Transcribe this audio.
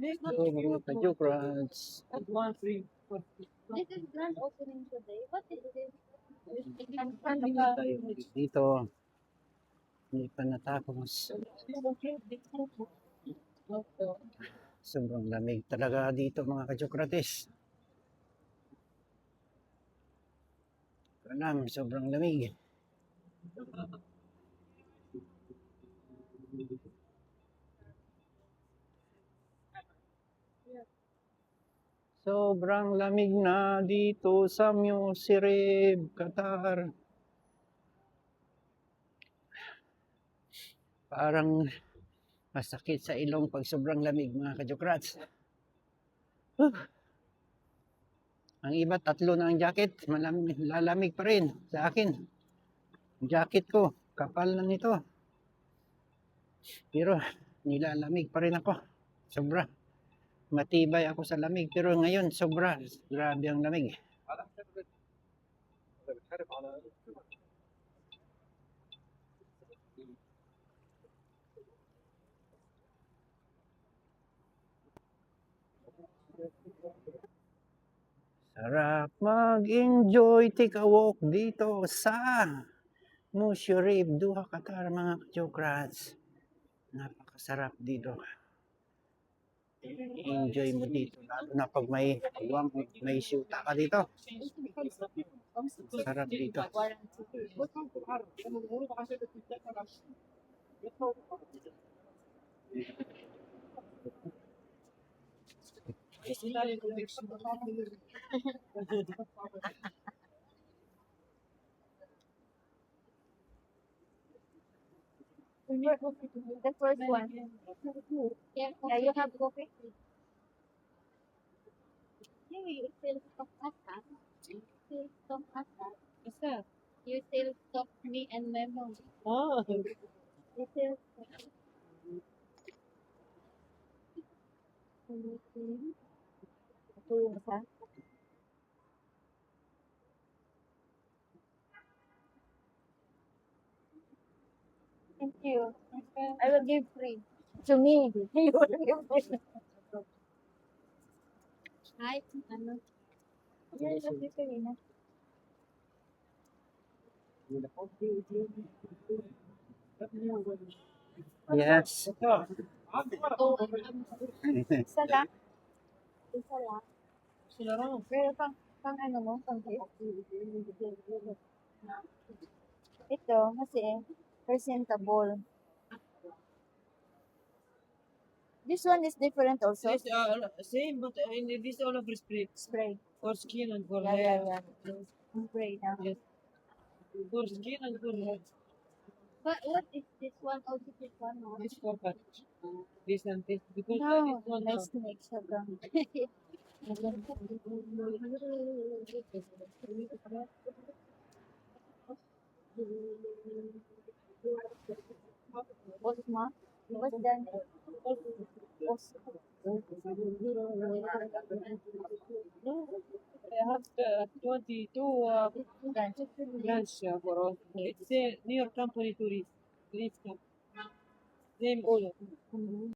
So, mga ka-Jokrads, This is grand opening today. What is this? tayo dito. Hindi pa natapos. Sobrang lamig talaga dito mga ka-Jokrades. Alam, sobrang lamig. Sobrang lamig na dito sa Musirib, Qatar. Parang masakit sa ilong pag sobrang lamig mga ka-Jokrads. Ang iba tatlo na ang jacket, lalamig pa rin sa akin. Ang jacket ko, kapal na nito. Pero nilalamig pa rin ako. Sobra. Matibay ako sa lamig. Pero ngayon, sobra. Grabe ang lamig. Sarap mag-enjoy, take a walk dito sa Musirib, Doha, Qatar mga ka-Jokrads. Napakasarap dito. Enjoy mo dito, lalo na pag may syuta ka dito. Sarap dito. The first one. Yeah, you have coffee? Yeah, you still stop us, huh? Still stop us, huh? What's that? You still stop me and my mom. Oh, You still stop. Ito yung isa. Thank you. I will give free. To me. You will give free. Hi, ano? Yan, love you, Karina. Yes. Ito, isa lang. Isa lang. Pero pang ano mo, pang gift. Ito, kasi presentable. This one is different also. it's same, but this all over spray Spray. for skin and for Yeah, hair. yeah, yeah. Spray na. Yes. For skin and for hair. But what is this one? Also this one? No, This for cut. This and this because no, this one. let's make sabang. Osma? What's that? I have 22 branch for all. It's a New York company tourist. Same all.